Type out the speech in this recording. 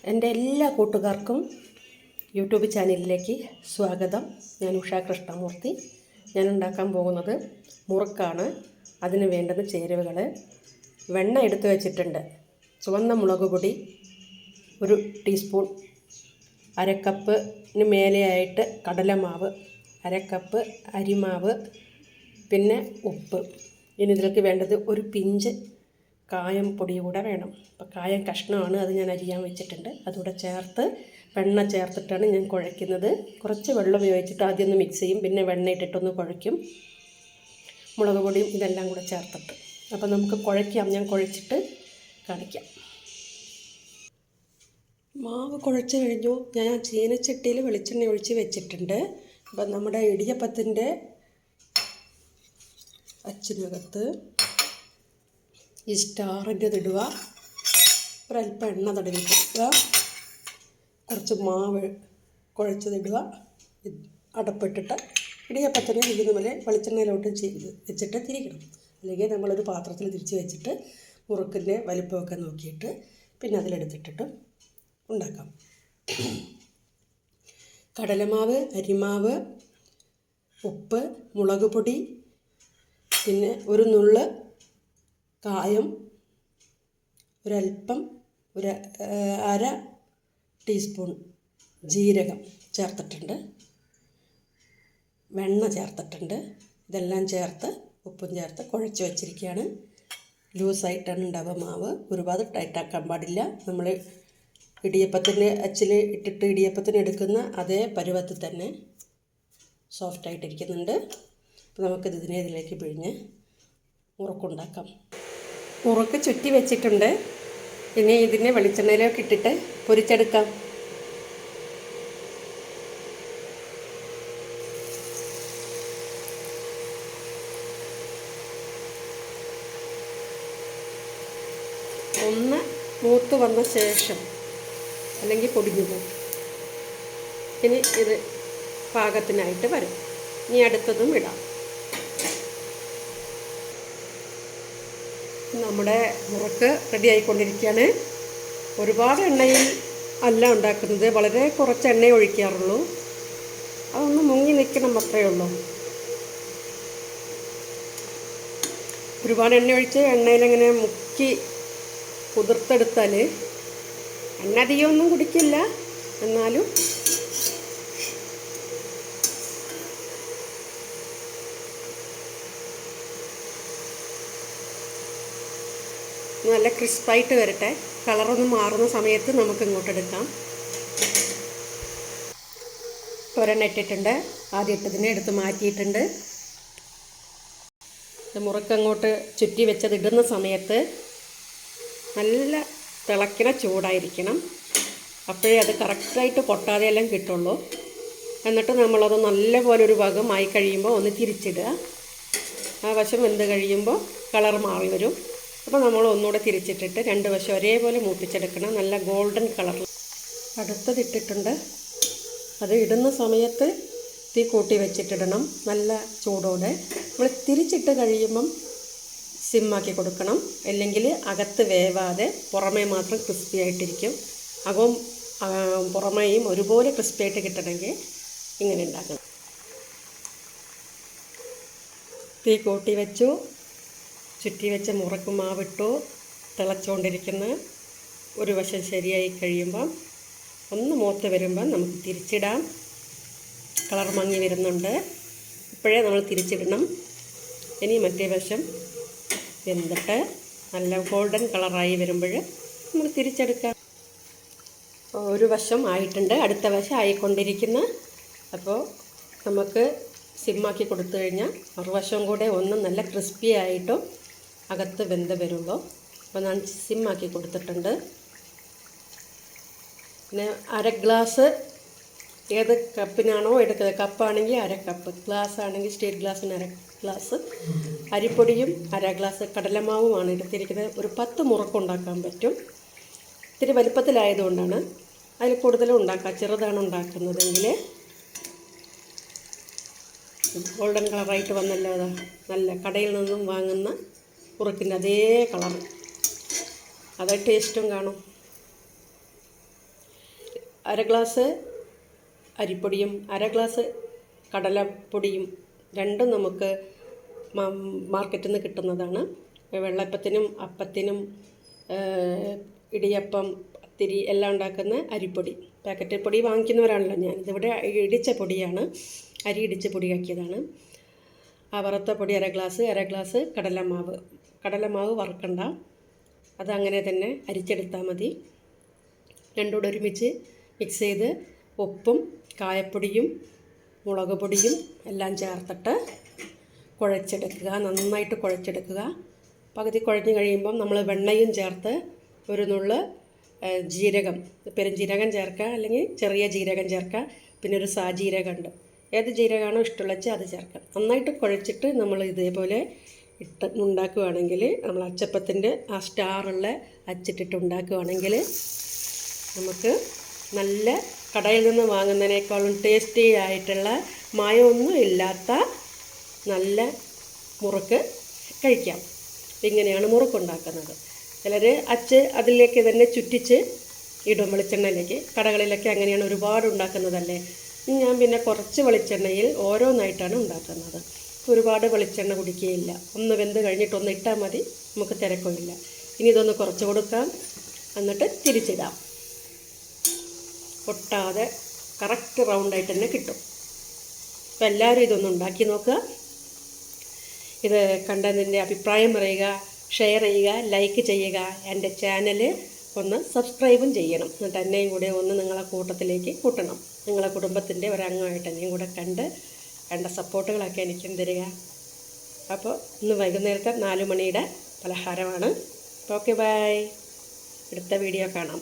എൻ്റെ എല്ലാ കൂട്ടുകാർക്കും യൂട്യൂബ് ചാനലിലേക്ക് സ്വാഗതം. ഞാൻ ഉഷാ കൃഷ്ണമൂർത്തി. ഞാൻ ഉണ്ടാക്കാൻ പോകുന്നത് മുറുക്കാണ്. അതിന് വേണ്ടുന്ന ചേരുവകൾ: വെണ്ണ എടുത്ത് വെച്ചിട്ടുണ്ട്, ചുവന്ന മുളക് പൊടി 1 ടീസ്പൂൺ, അരക്കപ്പിന് മേലെയായിട്ട് കടലമാവ്, അരക്കപ്പ് അരിമാവ്, പിന്നെ ഉപ്പ്. ഇനി ഇതിലേക്ക് വേണ്ടത് ഒരു പിഞ്ച് കായം പൊടി കൂടെ വേണം. അപ്പോൾ കായം കഷ്ണമാണ്, അത് ഞാൻ അരിയാൻ വെച്ചിട്ടുണ്ട്. അതുകൂടെ ചേർത്ത് വെണ്ണ ചേർത്തിട്ടാണ് ഞാൻ കുഴയ്ക്കുന്നത്. കുറച്ച് വെള്ളം ഉപയോഗിച്ചിട്ട് ആദ്യം ഒന്ന് മിക്സ് ചെയ്യും, പിന്നെ വെണ്ണ ഇട്ടിട്ടൊന്ന് കുഴയ്ക്കും, മുളക് പൊടിയും ഇതെല്ലാം കൂടെ ചേർത്തിട്ട്. അപ്പോൾ നമുക്ക് കുഴയ്ക്കാം. ഞാൻ കുഴച്ചിട്ട് കാണിക്കാം. മാവ് കുഴച്ച് കഴിഞ്ഞു. ഞാൻ ചീനച്ചട്ടിയിൽ വെളിച്ചെണ്ണ ഒഴിച്ച് വെച്ചിട്ടുണ്ട്. അപ്പം നമ്മുടെ ഇടിയപ്പത്തിൻ്റെ അച്ചിനകത്ത് ഈ സ്റ്റാറിൻ്റെ ഇടുക, ഒരല്പം എണ്ണ തടവി കൊടുക്കുക, കുറച്ച് മാവ് കുഴച്ചതിടുക, അടപ്പിട്ടിട്ട് ഇടിയപ്പത്തിന് ഇരിക്കുന്ന പോലെ വെളിച്ചെണ്ണയിലോട്ട് വെച്ചിട്ട് തിരിക്കണം. അല്ലെങ്കിൽ നമ്മളൊരു പാത്രത്തിൽ തിരിച്ച് വെച്ചിട്ട് മുറുക്കിൻ്റെ വലിപ്പമൊക്കെ നോക്കിയിട്ട് പിന്നെ അതിലെടുത്തിട്ടിട്ട് ഉണ്ടാക്കാം. കടലമാവ്, അരിമാവ്, ഉപ്പ്, മുളക് പൊടി, പിന്നെ ഒരു നുള്ള് കായം, ഒരല്പം അര ടീസ്പൂൺ ജീരകം ചേർത്തിട്ടുണ്ട്, വെണ്ണ ചേർത്തിട്ടുണ്ട്. ഇതെല്ലാം ചേർത്ത് ഉപ്പും ചേർത്ത് കുഴച്ച് വച്ചിരിക്കുകയാണ്. ലൂസായിട്ടാണ് ഉണ്ടാവുക മാവ്, ഒരുപാട് ടൈറ്റാക്കാൻ പാടില്ല. നമ്മൾ ഇടിയപ്പത്തിൻ്റെ അച്ചിൽ ഇട്ടിട്ട് ഇടിയപ്പത്തിന് എടുക്കുന്ന അതേ പരുവത്തിൽ തന്നെ സോഫ്റ്റായിട്ടിരിക്കുന്നുണ്ട്. അപ്പോൾ നമുക്കിത് ഇതിലേക്ക് പിഴിഞ്ഞ് മുറുക്കുണ്ടാക്കാം. മുറുക്ക് ചുറ്റി വെച്ചിട്ടുണ്ട്. ഇനി ഇതിനെ വെളിച്ചെണ്ണയിലേക്ക് ഇട്ടിട്ട് പൊരിച്ചെടുക്കാം. ഒന്ന് മൂത്ത് വന്ന ശേഷം, അല്ലെങ്കിൽ പൊടിഞ്ഞു പോകും. ഇനി ഇത് പാകത്തിനായിട്ട് വരും. ഇനി അടുത്തതും ഇടാം. നമ്മുടെ മുറുക്ക് റെഡി ആയിക്കൊണ്ടിരിക്കുകയാണ്. ഒരുപാട് എണ്ണയിൽ അല്ല ഉണ്ടാക്കുന്നത്, വളരെ കുറച്ച് എണ്ണയെ ഒഴിക്കാറുള്ളൂ. അതൊന്ന് മുങ്ങി നിൽക്കണം, അത്രയേ ഉള്ളൂ. ഒരുപാട് എണ്ണ ഒഴിച്ച് എണ്ണയിലിങ്ങനെ മുക്കി കുതിർത്തെടുത്താൽ എണ്ണ അധികമൊന്നും കുടിക്കില്ല, എന്നാലും നല്ല ക്രിസ്പായിട്ട് വരട്ടെ. കളറൊന്ന് മാറുന്ന സമയത്ത് നമുക്ക് ഇങ്ങോട്ടെടുക്കാം. ഒരെണ്ണ ഇട്ടിട്ടുണ്ട്, ആദ്യം ഇട്ടതിനെ എടുത്ത് മാറ്റിയിട്ടുണ്ട്. മുറുക്കങ്ങോട്ട് ചുറ്റി വെച്ചത് ഇടുന്ന സമയത്ത് നല്ല തിളയ്ക്കണ ചൂടായിരിക്കണം. അപ്പോഴേ അത് കറക്റ്റായിട്ട് പൊട്ടാതെയെല്ലാം കിട്ടുള്ളൂ. എന്നിട്ട് നമ്മളത് നല്ലപോലെ ഒരു ഭാഗമായി കഴിയുമ്പോൾ ഒന്ന് തിരിച്ചിടുക. ആ വശം വെന്ത് കഴിയുമ്പോൾ കളർ മാറി വരും. അപ്പോൾ നമ്മൾ ഒന്നുകൂടെ തിരിച്ചിട്ടിട്ട് 2 വശം ഒരേപോലെ മൂപ്പിച്ചെടുക്കണം, നല്ല ഗോൾഡൻ കളറിൽ. അടുത്തതിട്ടിട്ടുണ്ട്. അത് ഇടുന്ന സമയത്ത് തീ കൂട്ടി വെച്ചിട്ടിടണം, നല്ല ചൂടോടെ. നമ്മൾ തിരിച്ചിട്ട് കഴിയുമ്പം സിമ്മാക്കി കൊടുക്കണം, അല്ലെങ്കിൽ അകത്ത് വേവാതെ പുറമേ മാത്രം ക്രിസ്പി ആയിട്ടിരിക്കും. അകവും പുറമേയും ഒരുപോലെ ക്രിസ്പി ആയിട്ട് കിട്ടണമെങ്കിൽ ഇങ്ങനെ ഉണ്ടാക്കണം. തീ കൂട്ടി വെച്ചു, ചുറ്റി വെച്ച മുറുക്ക് മാവിട്ടു, തിളച്ചുകൊണ്ടിരിക്കുന്ന ഒരു വശം ശരിയായി കഴിയുമ്പം ഒന്ന് മൂത്ത് വരുമ്പം നമുക്ക് തിരിച്ചിടാം. കളർ മങ്ങി വരുന്നുണ്ട്, ഇപ്പോഴേ നമ്മൾ തിരിച്ചിടണം. ഇനി മറ്റേ വശം വെന്തിട്ട് നല്ല ഗോൾഡൻ കളറായി വരുമ്പോൾ നമുക്ക് തിരിച്ചെടുക്കാം. ഒരു വശം ആയിട്ടുണ്ട്, അടുത്ത വശം ആയിക്കൊണ്ടിരിക്കുന്ന. അപ്പോൾ നമുക്ക് സിമ്മാക്കി കൊടുത്തു കഴിഞ്ഞാൽ മറുവശം കൂടെ ഒന്ന് നല്ല ക്രിസ്പി ആയിട്ടും അകത്ത് വെന്ത് വരുമ്പോൾ. അപ്പോൾ ഞാൻ സിമ്മാക്കി കൊടുത്തിട്ടുണ്ട്. പിന്നെ 1/2 ഗ്ലാസ്, ഏത് കപ്പിനാണോ എടുക്കുന്നത്, കപ്പാണെങ്കിൽ 1/2 കപ്പ്, ഗ്ലാസ് ആണെങ്കിൽ സ്റ്റീൽ ഗ്ലാസ്സിന് 1/2 ഗ്ലാസ് അരിപ്പൊടിയും 1/2 ഗ്ലാസ് കടലമാവുമാണ് എടുത്തിരിക്കുന്നത്. ഒരു 10 മുറുക്കുണ്ടാക്കാൻ പറ്റും. ഇത്തിരി വലിപ്പത്തിലായതുകൊണ്ടാണ്, അതിൽ കൂടുതലും ഉണ്ടാക്കാം. ചെറുതാണ് ഉണ്ടാക്കുന്നതെങ്കിൽ. ഗോൾഡൻ കളറായിട്ട് വന്നല്ലോ, അതാ നല്ല കടയിൽ നിന്നും വാങ്ങുന്ന മുറുക്കിൻ്റെ അതേ കളർ, അതേ ടേസ്റ്റും കാണും. അര ഗ്ലാസ് അരിപ്പൊടിയും അര ഗ്ലാസ് കടലപ്പൊടിയും രണ്ടും നമുക്ക് മാർക്കറ്റിൽ നിന്ന് കിട്ടുന്നതാണ്. വെള്ളയപ്പത്തിനും അപ്പത്തിനും ഇടിയപ്പം പത്തിരി എല്ലാം ഉണ്ടാക്കുന്ന അരിപ്പൊടി, പാക്കറ്റ് പൊടി വാങ്ങിക്കുന്നവരാണല്ലോ ഞാൻ. ഇതിവിടെ ഇടിച്ച പൊടിയാണ്, അരി ഇടിച്ച് പൊടിയാക്കിയതാണ്. ആ വറുത്ത പൊടി അര ഗ്ലാസ് കടലമാവ് വറുക്കണ്ട, അതങ്ങനെ തന്നെ അരിച്ചെടുത്താൽ മതി. രണ്ടും കൂടെ ഒരുമിച്ച് മിക്സ് ചെയ്ത് ഉപ്പും കായപ്പൊടിയും മുളക് പൊടിയും എല്ലാം ചേർത്തിട്ട് കുഴച്ചെടുക്കുക, നന്നായിട്ട് കുഴച്ചെടുക്കുക. പകുതി കുഴഞ്ഞ് കഴിയുമ്പം നമ്മൾ വെണ്ണയും ചേർത്ത് ഒരു നുള്ള് ജീരകം, പെരുംജീരകം ചേർക്കുക, അല്ലെങ്കിൽ ചെറിയ ജീരകം ചേർക്കുക, പിന്നെ ഒരു സാജീരകമുണ്ട്, ഏത് ജീരകമാണോ ഇഷ്ടമുള്ള വെച്ചാൽ അത് ചേർക്കാം. നന്നായിട്ട് കുഴച്ചിട്ട് നമ്മൾ ഇതേപോലെ ഉണ്ടാക്കുകയാണെങ്കിൽ, നമ്മൾ അച്ചപ്പത്തിൻ്റെ ആ സ്റ്റാറുള്ള അച്ചിട്ടിട്ട് ഉണ്ടാക്കുകയാണെങ്കിൽ നമുക്ക് നല്ല കടയിൽ നിന്ന് വാങ്ങുന്നതിനേക്കാളും ടേസ്റ്റി ആയിട്ടുള്ള മായമൊന്നും ഇല്ലാത്ത നല്ല മുറുക്ക് കഴിക്കാം. ഇങ്ങനെയാണ് മുറുക്കുണ്ടാക്കുന്നത്. ചിലർ അതിലേക്ക് തന്നെ ചുറ്റിച്ച് ഇടും വെളിച്ചെണ്ണയിലേക്ക്. കടകളിലൊക്കെ അങ്ങനെയാണ് ഒരുപാട് ഉണ്ടാക്കുന്നതല്ലേ. ഞാൻ പിന്നെ കുറച്ച് വെളിച്ചെണ്ണയിൽ ഓരോന്നായിട്ടാണ് ഉണ്ടാക്കുന്നത്. ഒരുപാട് വെളിച്ചെണ്ണ കുടിക്കുകയില്ല. ഒന്ന് വെന്ത് കഴിഞ്ഞിട്ട് ഒന്ന് ഇട്ടാൽ മതി, നമുക്ക് തിരക്കില്ല. ഇനി ഇതൊന്ന് കുറച്ച് കൊടുക്കാം, എന്നിട്ട് തിരിച്ചിടാം. പൊട്ടാതെ കറക്റ്റ് റൗണ്ടായിട്ട് തന്നെ കിട്ടും. അപ്പോൾ എല്ലാവരും ഇതൊന്ന് ഉണ്ടാക്കി നോക്കുക. ഇത് കണ്ടതിൻ്റെ അഭിപ്രായം പറയുക, ഷെയർ ചെയ്യുക, ലൈക്ക് ചെയ്യുക. എൻ്റെ ചാനൽ ഒന്ന് സബ്സ്ക്രൈബും ചെയ്യണം. എന്നിട്ട് എന്നെയും കൂടെ ഒന്ന് നിങ്ങളെ കൂട്ടത്തിലേക്ക് കൂട്ടണം. നിങ്ങളെ കുടുംബത്തിൻ്റെ ഒരംഗമായിട്ട് എന്നെയും കൂടെ കണ്ട സപ്പോർട്ടുകളൊക്കെ എനിക്കും തരിക. അപ്പോൾ ഇന്ന് വൈകുന്നേരത്തെ 4 മണിയുടെ പലഹാരമാണ്. Okay, bye. അടുത്ത വീഡിയോ കാണാം.